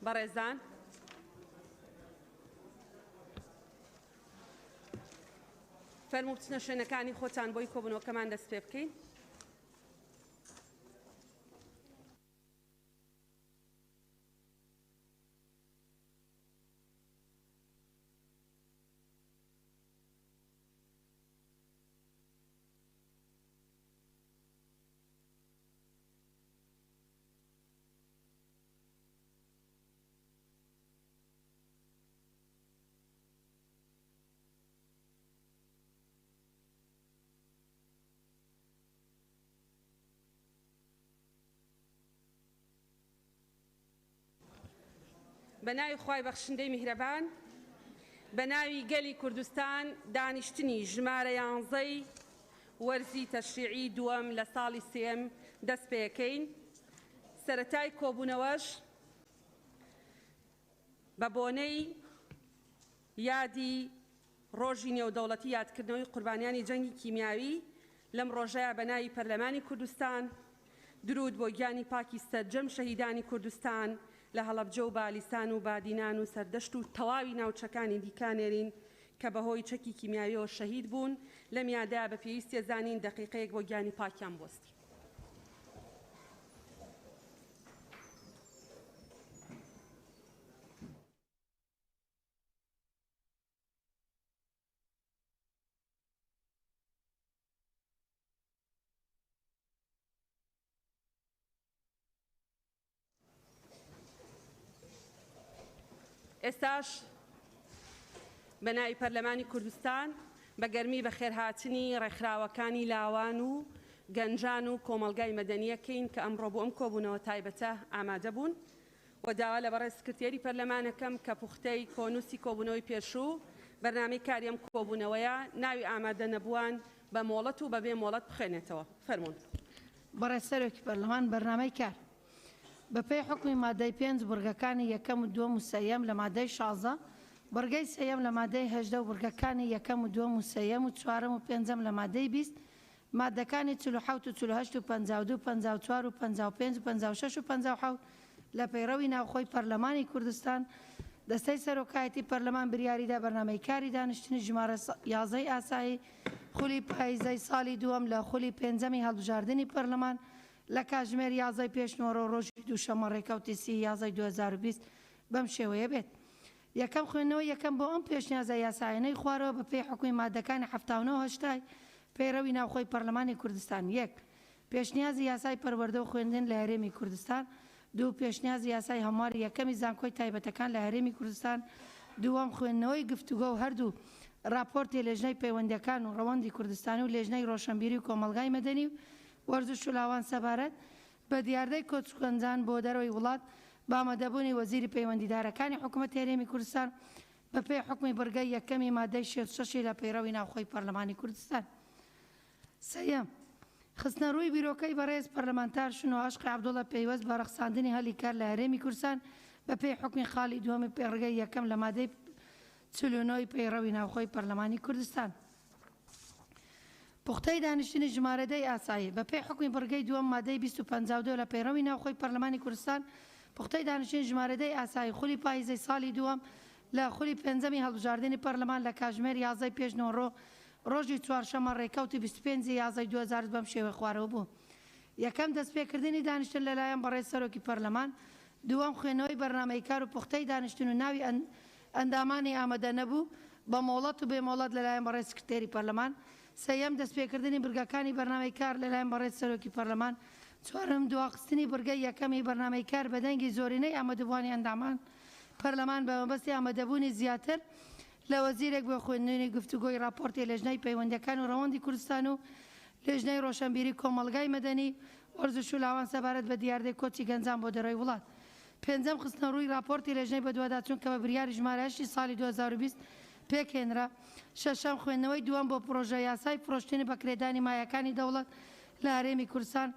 بەڕێزان فەرموو بچنە شوێنەکانی خۆتان بۆی کۆبوونەوەکەمان دەست پێ بکەین. بەناوی خوای بەخشندەی میهرەبان بەناوی گەلی کوردستان دانیشتنی ژمارە 11 وەرزی تەشریعی دووەم لە ساڵی سێم دەست پێ یەکەین. سەرەتای کۆبوونەوەش بە بۆنەی یادی ڕۆژی نێودەوڵەتی یادکردنەوەی قوربانیانی جەنگی کیمیاوی لەم ڕۆژەیە بەناوی پەرلەمانی کوردستان درود بۆ گیانی پاکی سەرجەم شەهیدانی کوردستان لە هەڵەبجە و بالیسان و بادینان و سەردەشت و تەواوی ناوچەکانی دیکانێرین کە بەهۆی چەکی کیمیاویەوە شەهید بوون. لەم یادەیە بە پێویستیە زانین دەقیقەیەک بۆ گیانی پاکیان بۆستی. ئێستاش بەناوی پەرلەمانی کوردستان بە گەرمی بەخێرهاتنی ڕێکخراوەکانی لاوان و گەنجان و کۆمەڵگای مەدەنیەکەین کە ئەمڕۆ بۆ ئەم کۆبوونەوە تایبەتە ئامادە بوون و داوا لە بەڕێز سکرتێری پەرلەمانەکەم کە پوختەی کۆنووسی کۆبوونەوەی پێشوو بەرنامەی کاری ئەم کۆبوونەوەیە ناوی ئامادە نەبووان بە مۆڵەت و بەبێ مۆڵەت بخوێنێتەوە. فەرموون. بەڕێز سەرۆکی پەرلەمان بەرنامەی کار بەپێی حکمی مادەی 5 بورگەکانی یەکەم و دووەم و سەیەم لە مادەی 16 بورگەی سەیەم لە مادەی 18 و بورگەکانی یەکەم و دووەم و سەیەم و چوارەم و پێنجەم لە مادەی 20 مادەکانی 47 و 48 و 52 54 و 55 و 56 و 57 لە پەیڕەوی ناوخۆی پەرلەمانی کوردستان دەستەی سەرۆکایەتی پەرلەمان بریاریدا بەرنامەی کاری دانیشتنی ژمارە 11 ئاسایی خولی پاییزەی ساڵی دووەم لە خولی پێنجەمی هەڵبژاردننی پەرلەمان لە کاتژمێر 11 پێشنۆڕۆ ڕۆژی دووشەمە ڕێکەوتی 11 2020 بەم شێوەیە بێت. یەکەم خوێندنەوە یەکەم بۆ ئەم پێشنیازە یاسایانەی خوارەوە بەپێی حکومی مادەکانی 79 پەیڕەوی ناوخۆی پەرلەمانی کوردستان. یەک پێشنیازی یاسای پەروەردە و خوێندن لە هەرێمی کوردستان. دوو پێشنیازی یاسای هەمواری یەکەمی زانکۆی تایبەتەکان لە هەرێمی کوردستان. دووەم خوێندنەوەی گفتوگە و هەردوو راپۆرتی لێژنەی پەیوەندەکان و ڕەوەندی کوردستانی و لێژنەی ڕۆشنبیری و کۆمەلگای مەدەنی و وەرزش و لاوان سەبارەت بە دیاردەی کۆچکۆنجان بۆ دەرەوەی وڵات بامەدەبوونی وەزیری پەیوەندیدارەکانی حکوومەتی هەرێمی کوردستان بەپێی حکمی بەرگەی یەکەمی مادەی 66 لە پەیڕەوی ناوخۆی پەرلەمانی کوردستان. سەیەم خستنە ڕووی بیرۆکەی بەڕێز پەرلەمانتار شنۆ عاشقی عەبدوڵڵا پەیوەست بە ڕەخساندنی هەلی کار لە هەرێمی کوردستان بەپێی حکمی خاڵی دووەمی پەیڕەگەی یەکەم لە مادەی 49 پەیڕەوی ناوخۆی پەرلەمانی کوردستان. پوختەی دانیشتنی ژمارەدەی ئاسایی بەپێی حکمی بەرگەی دووەم مادەی 252 لە پەیڕەوی ناوخۆی پەرلەمانی کوردستان پوختەی دانیشتنی ژمارەدەی ئاسایی خولی پاییزەی ساڵی دووەم لە خولی پێنجەمی هەڵبژاردننی پەرلەمان لە کاتژمێر 11 پێشنۆڕۆ ڕۆژی چوارشەمە ڕێکەوتی 25 11 2020 بەم شێوە خوارەوە بوو. یەکەم دەستپێکردنی دانیشتن لەلایەن بەڕێز سەرۆکی پەرلەمان. دووەم خوێندنەوەی بەرنامەی کار و پوختەی دانیشتن و ناوی ئەندامانی ئامادە نەبوو بە مۆڵەت و بێمۆڵەت لەلایەن بەڕێز سکرتێری پەرلەمان. سەیەم دەستپێکردنی بورگەکانی بەرنامەی کار لەلایەن بەڕێز سەرۆکی پەرلەمان. چوارم دواخستنی بورگەی یەکەمی بەرنامەی کار بە دەنگی زۆرینەی ئامادەبوانی ئەندامان پەرلەمان بە مەبەستی ئامادەبوونی زیاتر لە وەزیرێک بۆ خوێندنی گفتوگۆی راپۆرتی لێژنەی پەیوەندەکان و ڕەوەندی کوردستان و لێژنەی ڕۆشنبیری کۆمەلگای مەدەنی وەرزش و لاوان سەبارەت بە دیاردەی کۆچی گەنجان بۆ دەرەوەی وڵات. پێنجەم خستنە ڕووی راپۆرتی لێژنەی بە دوواداچوون کە بە بریاری ژمارە 8 ساڵی 2020 پێکهێنرا. شەشەم خوێندنەوەی دووەم بۆ پرۆژە یاسای فرۆشتنی بەکرێدانی مایەکانی دەوڵەت لە هەرێمی کوردستان.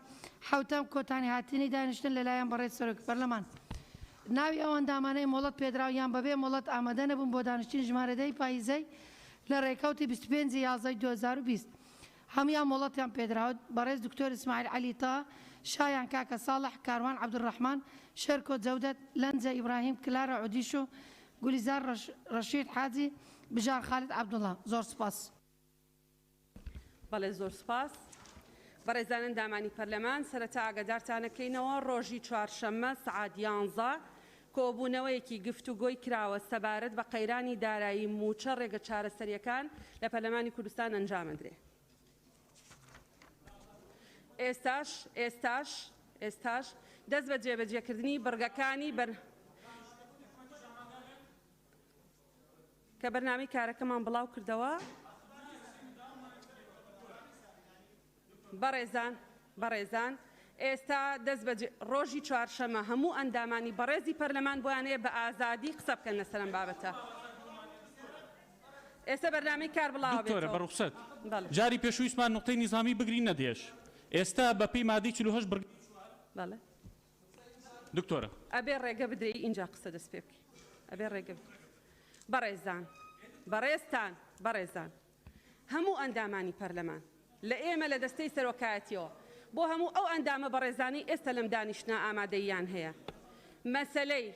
حوتەم کۆتانی هاتنی دانیشتن لەلایەن بەڕێز سەرۆکی پەرلەمان. ناوی ئەو ئەندامانەی مۆڵەت پێدراویان بەبێ مۆڵەت ئامادە نەبوون بۆ دانیشتنی ژمارەدەی پاییزەی لە ڕێکەوتی 25 11 2020 هەمویان مۆڵەتیان پێدراوە. بەڕێز دکتۆر ئیسماعیل عەلی تا شایان کاکە ساڵح، کاروان عەبدوڕەحمان، شێرکۆ جەودەت، لەنجە ئیبراهیم، کلارە عودیشو، گولیزار ڕەشید حاجی، بژار خالید عەبدوڵڵا. زۆر سپاس. بەڵێ زۆر سپاس. بەڕێزانن دامانی پەرلەمان سەرەتا ئاگادارتانەکەینەوە ڕۆژی چوارشەممە سعات 11 کۆبوونەوەیەکی گفتوگۆی کراوە سەبارەت بە قەیرانی دارایی موچە ڕێگە چارەسەریەکان لە پەرلەمانی کوردستان ئەنجامەدرێ. ئێستاش دەست بە جێبەجێکردنی بڕگەکانی کە بەرنامەی کارەکەمان بڵاو کردەوە. بەڕێزان ئێستا دەست بە ڕۆژی چوارشەمە هەموو ئەندامانی بەڕێزی پەرلەمان بۆیانەیە بە ئازادی قسە بکەن لەسەر ئەم بابەتە. ئێستا بەرنامەی کار بڵاو دکتۆرە بەڕوخسەت جاری پێشوویستمان نقطەی نیزامی بگرین نەدێش. ئێستا بەپێی مادەی 48 بەڵێ دکتۆرە ئەبێ ڕێگە بدەی اینجا قسە دەست پێ بکەی. ئەبێ ڕێگە بەڕێزان هەموو ئەندامانی پەرلەمان لە ئێمە لە دەستەی سەرۆکایەتیەوە بۆ هەموو ئەو ئەندامە بەڕێزانی ئێستا لەم دانیشتنا ئامادەییان هەیە. مەسەلەی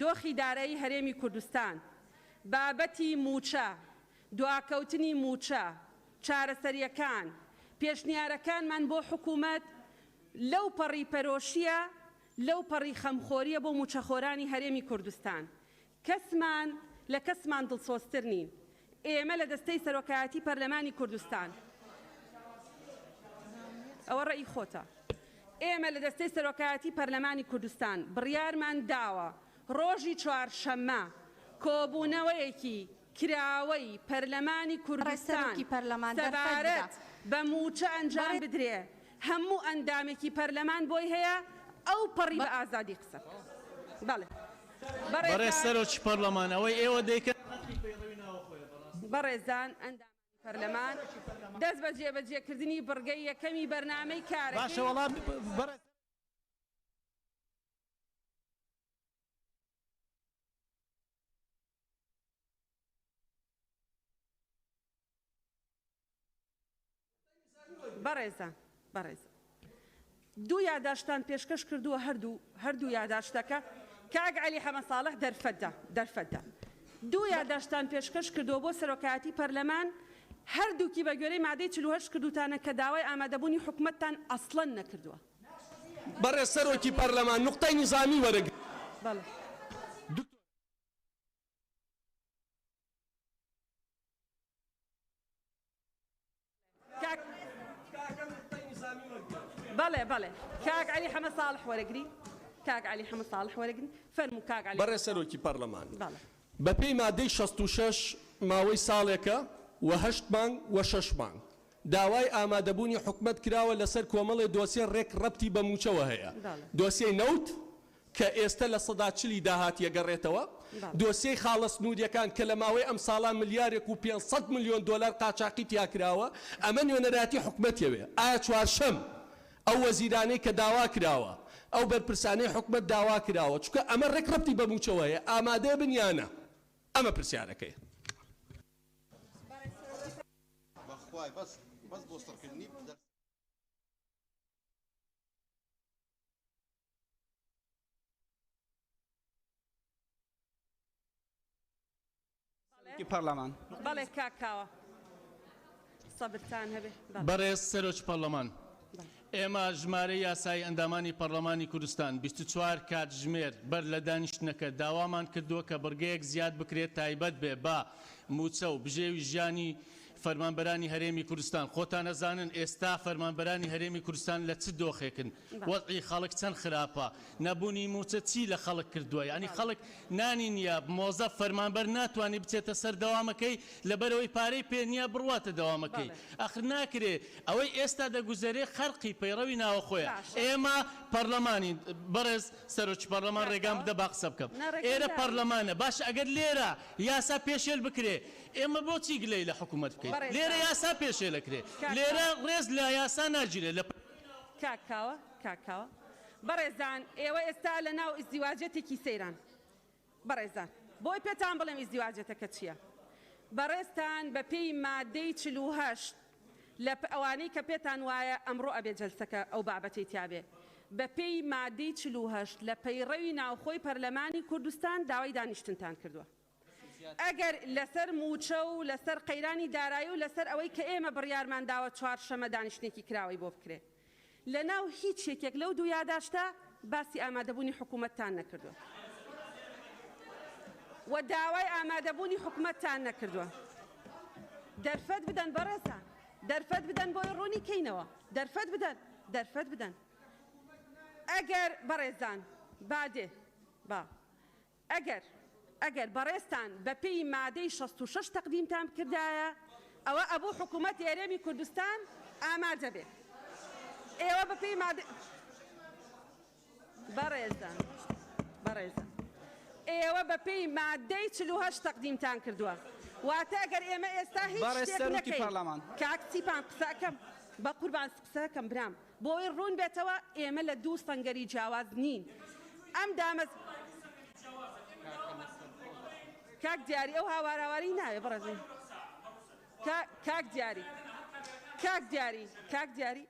دۆخی دارایی هەرێمی کوردستان، بابەتی موچە، دواکەوتنی موچە، چارەسەریەکان، پێشنیارەکانمان بۆ حکوومەت لەو پەڕی پەرۆشیە، لەو پەڕی خەمخۆریە بۆ موچەخۆرانی هەرێمی کوردستان. کەسمان لە کەسمان دڵسۆزتر نین. ئێمە لە دەستەی سەرۆکایەتی پەرلەمانی کوردستان ئەوە ڕێی خۆتە. ئێمە لە دەستەی سەرۆکایەتی پەرلەمانی کوردستان بڕیارمان داوە ڕۆژی چوارشەممە کۆبوونەوەیەکی کراوەی پەرلەمانی کوردستان سەبارەت بە موچە ئەنجام بدرێ. هەموو ئەندامێکی پەرلەمان بۆی هەیە ئەو پەڕی بە ئازادی قسە. بەڵێ بەڕێز سەرۆکی پەرلەمانەوەی ئێوە دەیکەن بەڕێزان ئەندامی پەرلەمان دەست بە جێبەجێکردنی بڕگەی یەکەمی بەرنامەی کارەکەی باشە وەڵام بەڕێزان دوو یاداشتان پێشکەش کردووە هەردوو یاداشتەکە کاک عەلی حەمە ساڵح دەرفەتدا دوو یاداشتان پێشکەش کردووە بۆ سەرۆکایەتی پەرلەمان هەردووکی بە گوێرەی مادەی 48 کردوتانە کە داوای ئامادەبوونی حکوومەتتان ئەسڵەن نەکردووە. بەڕێز سەرۆکی پەرلەمان نوقتەی نیزامی وەرەگرن. بەڵێ بەڵێ کاک عەلی حەمە ساڵح وەرەگری فەرموو کاک عەلی. بەڕێز سەرۆکی پەرلەمان بەڵێ بەپێی مادەی 66 ماوەی ساڵێکە و 8 مانگ و 6 مانگ داوای ئامادەبوونی حکومەت کراوە لەسەر کۆمەڵی دۆسیە ڕێک ڕەبتی بە موچەوە هەیە. دۆسیەی نەوت کە ئێستا لە 140 داهاتیە گەڕێتەوە، دۆسیەی خاڵە سنوودیەکان کە لە ماوەی ئەم ساڵان ملیارێک و 500 میلیۆن دۆلار قاچاقی تیا کراوە، ئەمە نوێنەراتی حکومەتیەوێ. ئایا چوارشەم ئەو وەزیرانەی کە داوا کراوە ئەو بەرپرسانەی حکومەت داوا کراوە چونکە ئەمە ڕێک ڕەبتی بە موچەوە هەیە ئامادەیە بنیانە؟ ئەمە پرسیارەکەی. پەرلەمان بەڵێ کاکاوە سەبرتان هەبێ. بەڕێز سەرۆکی پەرلەمان ئێمە ژمارە یاسایی ئەندامانی پەرلەمانی کوردستان 24 کاتژمێر بەر لە دانیشتنەکە داوامان کردووە کە بڕگەیەک زیاد بکرێت تایبەت بێ بە موچە و بژێوی ژیانی فەرمانبەرانی هەرێمی کوردستان. خۆتان نەزانن ئێستا فەرمانبەرانی هەرێمی کوردستان لە چ دۆخێکن، وەزعی خەڵک چەند خراپە، نەبوونی موچە چی لە خەڵک کردووە. ینی خەڵک نانی نییە، مۆزە فەرمانبەر ناتوانێت بچێتە سەر دەوامەکەی لەبەرەوەی پارەی پێ نییە بڕواتە دەوامەکەی. ئەخر ناکرێ ئەوەی ئێستا دەگوزارێ خەرقی پەیڕەوی ناوەخۆیە. ئێمە پەرلەمانی بەڕێز سەرۆکی پەرلەمان ڕێگام بدە با قسە بکەم. ئێرە پەرلەمانە باش ئەگەر لێرە یاسا پێشێل بکرێ ئێمە بۆچی گلەی لە حکوومەت بکەین؟ لێرە یاسا پێشێلەکرێ، لێرە ڕێز لە یاسا ناگیرێ. لە کاکاوە بەڕێزان ئێوە ئێستا لە ناو ئیزدیواجەتێکی سەیران. بەڕێزان بۆی پێتان بڵێم ئیزدیواجەتەکە چییە؟ بەڕێزتان بە پێی مادەی 48 لە ئەوانەی کە پێتان وایە ئەمڕۆ ئەبێ جەلسەکە ئەو بابەتەی تیابێ بە پێی مادەی 48 لە پەیڕەوی ناوخۆی پەرلەمانی کوردستان داوای دانیشتنتان کردووە. ئەگەر لەسەر موچە و لەسەر قەیرانی دارایی و لەسەر ئەوەی کە ئێمە بڕیارمان داوە چوارشەمە دانیشتێکی کراوەی بۆ بکرێ لە ناو هیچ یەکێک لەو دوو یاداشتە باسی ئامادەبوونی حکوومەتتان نەکردووە و داوای ئامادەبوونی حکوومەتتان نەکردووە. دەرفەت بدەن بەڕێزان، دەرفەت بدەن بۆی ڕوونی کەینەوە، دەرفەت بدەن، دەرفەت بدەن. ئەگەر بەڕێزان بادێ با ئەگەر بەڕێستان بە پێی مادەی 66 تەقدیمتان کردایە ئەوە ئەبوو حکوومەت هێرێمی کوردستان ئامادە بێت. ئێوە بە پێی مادەی بەڕێزان ئێوە بە پێی مادەی 48 تەقدیمتان کردووە واتە ئەگەر ئێمە ئێستا هیچ شتێک نەکەین کاکچیپان قسەکەم بە قوربان قسەکەم برام بۆی ڕوون بێتەوە ئێمە لە دوو سەنگەری جیاواز نین. ئەم دامەز کاک دیاری ئەو هاوارهاواری ناوێ بڕێزین کاک دیاری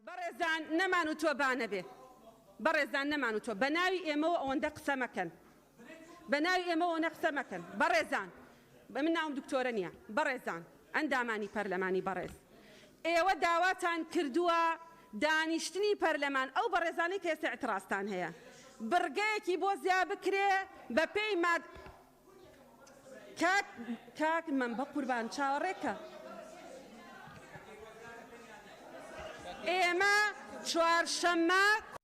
بەڕێزان نەمانوتووە بانە بێ بەڕێزان نەمانوتووە بە ناوی ئێمەوە ئەوەندە قسە مەکەن بە ناوی ئێمەوە ئەوەندە قسە مەکەن بەڕێزان من ناوم دکتۆرە نییە بەڕێزان ئەندامانی پەرلەمانی بەڕێز ئێوە داواتان کردووە دانیشتنی پەرلەمان ئەو بەڕێزانەی کە ئێستا ئەتراستان هەیە بڕگەیەکی بۆ زیا بکرێ بە پێی ماد کاک من بە قوربان چاوەڕێکە ئێمە چوارشەممە